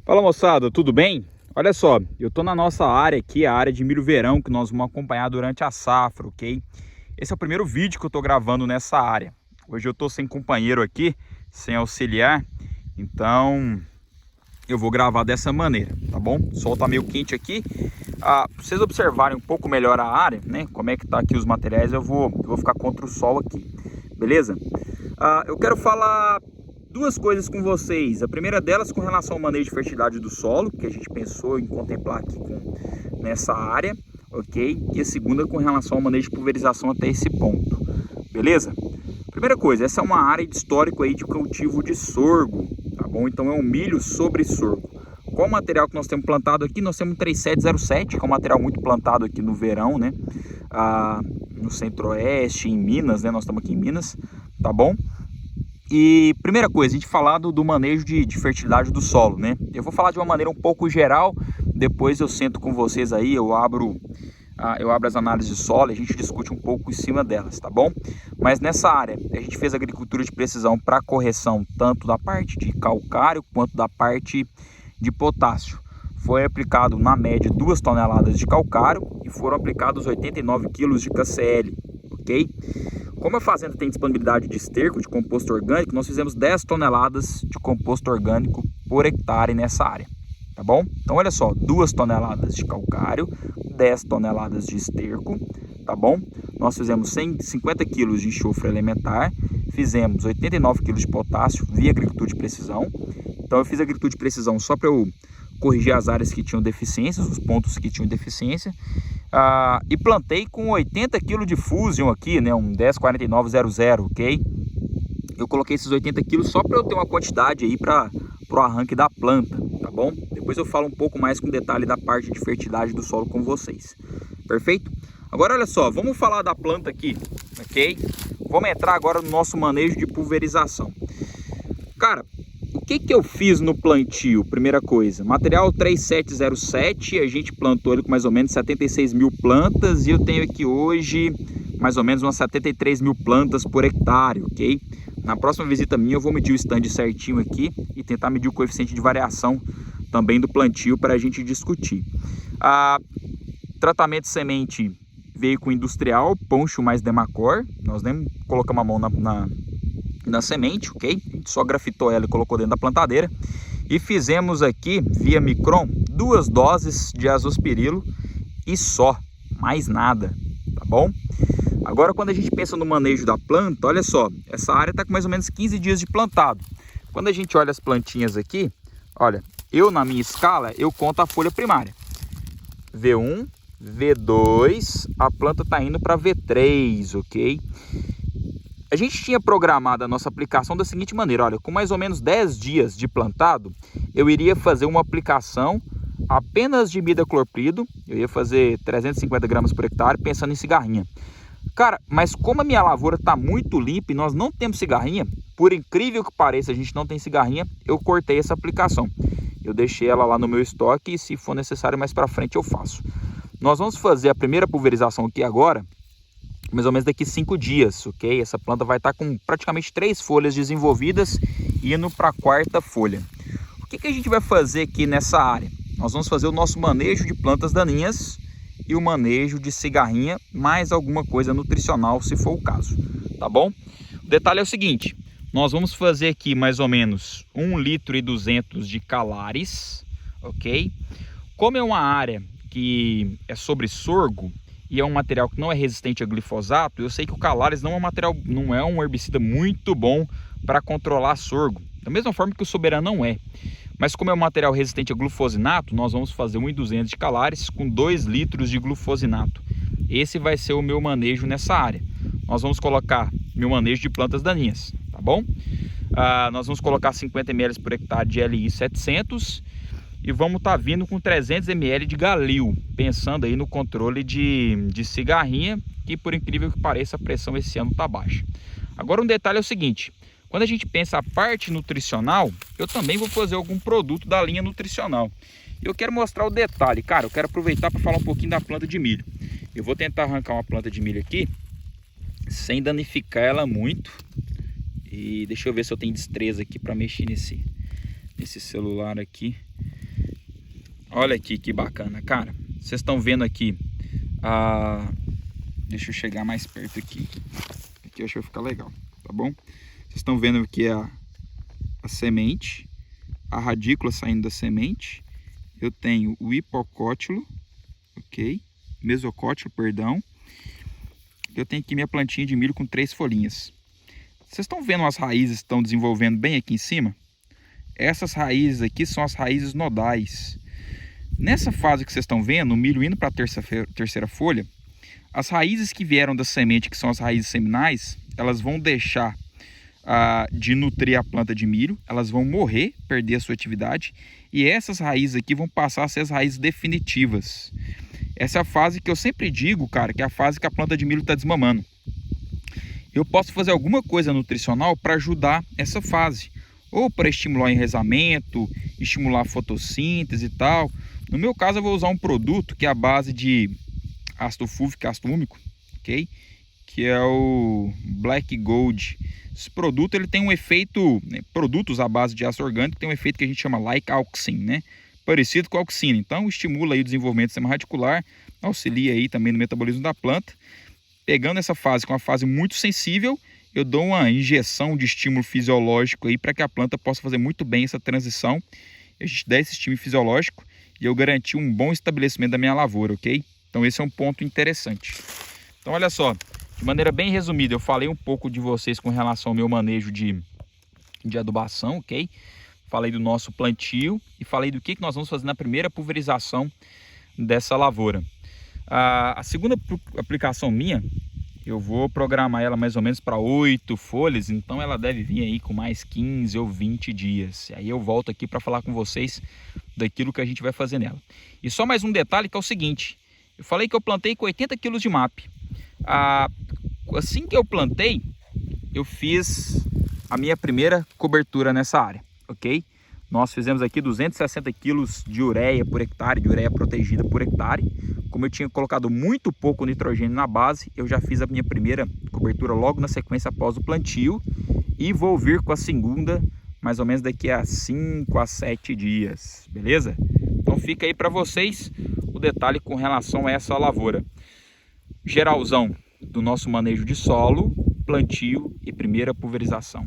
Fala moçada, tudo bem? Olha só, eu tô na nossa área aqui, a área de milho verão, que nós vamos acompanhar durante a safra, ok? Esse é o primeiro vídeo que eu tô gravando nessa área. Hoje eu tô sem companheiro aqui, sem auxiliar, então eu vou gravar dessa maneira, tá bom? O sol tá meio quente aqui. Pra vocês observarem um pouco melhor a área, né? Como é que tá aqui os materiais, eu vou ficar contra o sol aqui, beleza? Eu quero falar duas coisas com vocês. A primeira delas com relação ao manejo de fertilidade do solo, que a gente pensou em contemplar aqui nessa área, ok? E a segunda com relação ao manejo de pulverização até esse ponto, beleza? Primeira coisa, essa é uma área de histórico aí de cultivo de sorgo, tá bom? Então é um milho sobre sorgo. Qual o material que nós temos plantado aqui? Nós temos um 3707, que é um material muito plantado aqui no verão, né? No centro-oeste, em Minas, né? Nós estamos aqui em Minas, tá bom? E primeira coisa, a gente falar do manejo de fertilidade do solo, né? Eu vou falar de uma maneira um pouco geral, depois eu sento com vocês aí, eu abro as análises de solo e a gente discute um pouco em cima delas, tá bom? Mas nessa área, a gente fez agricultura de precisão para correção tanto da parte de calcário quanto da parte de potássio. Foi aplicado na média 2 toneladas de calcário e foram aplicados 89 kg de KCl, ok? Como a fazenda tem disponibilidade de esterco, de composto orgânico, nós fizemos 10 toneladas de composto orgânico por hectare nessa área, tá bom? Então olha só, 2 toneladas de calcário, 10 toneladas de esterco, tá bom? Nós fizemos 150 kg de enxofre elementar, fizemos 89 kg de potássio via agricultura de precisão. Então eu fiz agricultura de precisão só para eu corrigir as áreas que tinham deficiências, os pontos que tinham deficiência. E plantei com 80 kg de Fusion aqui, né, um 104900, ok? Eu coloquei esses 80 kg só para eu ter uma quantidade aí para o arranque da planta, tá bom? Depois eu falo um pouco mais com detalhe da parte de fertilidade do solo com vocês, perfeito? Agora olha só, vamos falar da planta aqui, ok? Vamos entrar agora no nosso manejo de pulverização. Cara, o que eu fiz no plantio? Primeira coisa, material 3707, a gente plantou ele com mais ou menos 76 mil plantas e eu tenho aqui hoje mais ou menos umas 73 mil plantas por hectare, ok? Na próxima visita minha eu vou medir o stand certinho aqui e tentar medir o coeficiente de variação também do plantio para a gente discutir. Tratamento de semente veio com industrial, Poncho mais Demacor, nós nem colocamos a mão na semente, ok? A gente só grafitou ela e colocou dentro da plantadeira. E fizemos aqui, via Micron, 2 doses de azospirilo e só, mais nada, tá bom? Agora, quando a gente pensa no manejo da planta, olha só, essa área está com mais ou menos 15 dias de plantado. Quando a gente olha as plantinhas aqui, olha, na minha escala, eu conto a folha primária. V1, V2, a planta está indo para V3, ok? A gente tinha programado a nossa aplicação da seguinte maneira, olha, com mais ou menos 10 dias de plantado, eu iria fazer uma aplicação apenas de imidacloprid, eu ia fazer 350 gramas por hectare, pensando em cigarrinha. Cara, mas como a minha lavoura está muito limpa e nós não temos cigarrinha, por incrível que pareça, a gente não tem cigarrinha, eu cortei essa aplicação. Eu deixei ela lá no meu estoque e se for necessário mais para frente eu faço. Nós vamos fazer a primeira pulverização aqui agora, mais ou menos daqui 5 dias, ok? Essa planta vai estar com praticamente 3 folhas desenvolvidas, indo para a 4ª folha. O que a gente vai fazer aqui nessa área? Nós vamos fazer o nosso manejo de plantas daninhas e o manejo de cigarrinha, mais alguma coisa nutricional, se for o caso, tá bom? O detalhe é o seguinte, nós vamos fazer aqui mais ou menos 1,2 litro de calares, ok? Como é uma área que é sobre sorgo, e é um material que não é resistente a glifosato, eu sei que o calares não é um herbicida muito bom para controlar sorgo, da mesma forma que o soberano não é. Mas como é um material resistente a glufosinato, nós vamos fazer 1,2 de calares com 2 litros de glufosinato. Esse vai ser o meu manejo nessa área. Nós vamos colocar meu manejo de plantas daninhas, tá bom? Nós vamos colocar 50 ml por hectare de LI 700 e vamos estar vindo com 300 ml de Galil, pensando aí no controle de cigarrinha, que por incrível que pareça a pressão esse ano está baixa. Agora um detalhe é o seguinte, quando a gente pensa a parte nutricional, eu também vou fazer algum produto da linha nutricional. Eu quero mostrar o detalhe, cara, eu quero aproveitar para falar um pouquinho da planta de milho. Eu vou tentar arrancar uma planta de milho aqui, sem danificar ela muito. E deixa eu ver se eu tenho destreza aqui para mexer nesse celular aqui. Olha aqui que bacana, cara. Vocês estão vendo aqui deixa eu chegar mais perto aqui. Aqui eu acho que vai ficar legal, tá bom? Vocês estão vendo aqui a semente, a radícula saindo da semente. Eu tenho o hipocótilo, ok? Mesocótilo, perdão. Eu tenho aqui minha plantinha de milho com 3 folhinhas. Vocês estão vendo as raízes que estão desenvolvendo bem aqui em cima? Essas raízes aqui são as raízes nodais. Nessa fase que vocês estão vendo, o milho indo para a terceira folha, as raízes que vieram da semente, que são as raízes seminais, elas vão deixar de nutrir a planta de milho, elas vão morrer, perder a sua atividade, e essas raízes aqui vão passar a ser as raízes definitivas. Essa é a fase que eu sempre digo, cara, que é a fase que a planta de milho está desmamando. Eu posso fazer alguma coisa nutricional para ajudar essa fase, ou para estimular o enraizamento, estimular a fotossíntese e tal. No meu caso, eu vou usar um produto que é a base de ácido fúlvico e ácido úmico, ok? Que é o Black Gold. Esse produto ele tem um efeito, produtos à base de ácido orgânico tem um efeito que a gente chama like auxin, né? Parecido com a auxina. Então estimula aí o desenvolvimento do sistema radicular, auxilia aí também no metabolismo da planta. Pegando essa fase, com uma fase muito sensível, eu dou uma injeção de estímulo fisiológico aí para que a planta possa fazer muito bem essa transição. A gente dá esse estímulo fisiológico e eu garanti um bom estabelecimento da minha lavoura, ok? Então esse é um ponto interessante. Então olha só, de maneira bem resumida, eu falei um pouco de vocês com relação ao meu manejo de adubação, ok? Falei do nosso plantio e falei do que nós vamos fazer na primeira pulverização dessa lavoura. A segunda aplicação minha, eu vou programar ela mais ou menos para 8 folhas, então ela deve vir aí com mais 15 ou 20 dias. Aí eu volto aqui para falar com vocês daquilo que a gente vai fazer nela. E só mais um detalhe que é o seguinte, eu falei que eu plantei com 80 kg de MAP. Assim que eu plantei, eu fiz a minha primeira cobertura nessa área, ok? Nós fizemos aqui 260 kg de ureia por hectare, de ureia protegida por hectare. Como eu tinha colocado muito pouco nitrogênio na base, eu já fiz a minha primeira cobertura logo na sequência após o plantio. E vou vir com a segunda, mais ou menos daqui a 5 a 7 dias, beleza? Então fica aí para vocês o detalhe com relação a essa lavoura. Geralzão do nosso manejo de solo, plantio e primeira pulverização.